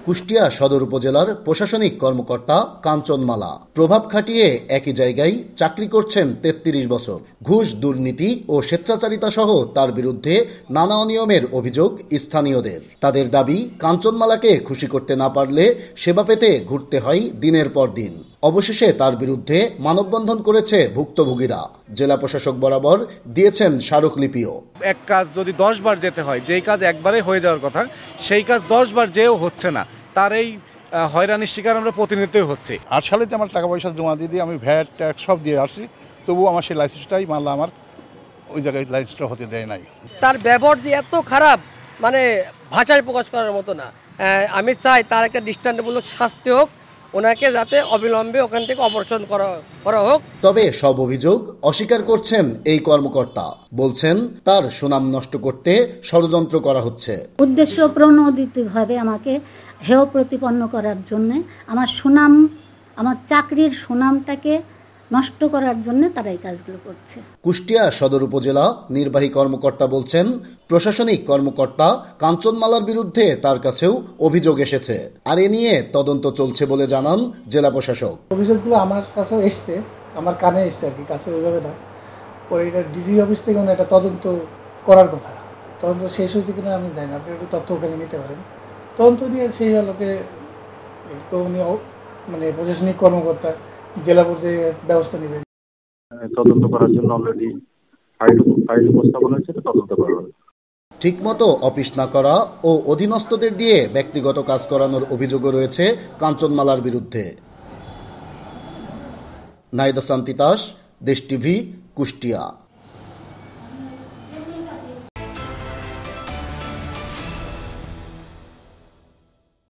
কুষ্টিয়া সদর উপজেলার প্রশাসনিক কর্মকর্তা কাঞ্চনমালা প্রভাব খাটিয়ে একই জায়গায় চাকরি করছেন ৩৩ বছর। ঘুষ, দুর্নীতি ও স্বেচ্ছাচারিতা সহ তার বিরুদ্ধে নানা অনিয়মের অভিযোগ স্থানীয়দের। তাদের দাবি, কাঞ্চনমালাকে খুশি করতে না পারলে সেবা পেতে ঘুরতে হয় দিনের পর দিন। অবশেষে তার বিরুদ্ধে মানববন্ধন করেছে ভুক্তভোগীরা। জেলা প্রশাসক বরাবর দিয়েছেন স্মারকলিপিও। এক কাজ যদি 10 বার যেতে হয়, যেই কাজ একবারে হয়ে যাওয়ার কথা সেই কাজ 10 বার যেও হচ্ছে না, তার এই হয়রানির শিকার আমরা প্রতিনিয়তই হচ্ছে। 8 সালেতে আমার টাকা পয়সা জমা দিয়ে আমি ভ্যাট ট্যাক্স সব দিয়ে আসছি, তবুও আমার সেই লাইসেন্সটাই মাল্লা আমার ওই জায়গায় লাইসেন্সটা হতে দেয় নাই। তার ব্যবহার যে এত খারাপ, মানে ভাষায় প্রকাশ করার মতো না। আমি চাই তার একটা দৃষ্টান্তমূলক শাস্তি হোক, ওনাকে যাতে অবিলম্বে ওখান থেকে অপসারণ করা হোক। তবে সব অভিযোগ অস্বীকার করছেন এই কর্মকর্তা। বলছেন তার সুনাম নষ্ট করতে ষড়যন্ত্র করা হচ্ছে। উদ্দেশ্য প্রণোদিতভাবে আমাকে হেয় প্রতিপন্ন করার জন্য, আমার সুনাম, আমার চাকরির সুনামটাকে নষ্ট করার জন্য তারা এই কাজগুলো করছে। কুষ্টিয়া সদর উপজেলা নির্বাহী কর্মকর্তা বলছেন, প্রশাসনিক কর্মকর্তা কাঞ্চনমালার বিরুদ্ধে তার কাছেও অভিযোগ এসেছে, আর এ নিয়ে তদন্ত চলছে বলে জানান জেলা প্রশাসক। অভিযোগগুলো আমার কাছেও এসছে, আমার কানে এসছে আর কি, কাছে ওইভাবে না। পরে এটা ডিজি অফিস থেকে এটা তদন্ত করার কথা, তদন্ত শেষ হয়েছে কিনা আমি জানি না, আপনি একটু তথ্য ওখানে নিতে পারেন। তদন্ত নিয়ে সেই আলোকে তো উনি মানে প্রশাসনিক কর্মকর্তা জেলা পর্যায়ে ব্যবস্থা নেবেন। তদন্ত করার জন্য অলরেডি ফাইল উপস্থাপন হয়েছে, তদন্ত করা হবে। ঠিকমতো অফিস না করা ও অধীনস্থদের দিয়ে ব্যক্তিগত কাজ করানোর অভিযোগও রয়েছে কাঞ্চনমালার বিরুদ্ধে। নাইদা সান্তিতাস, দেশ টিভি, কুষ্টিয়া।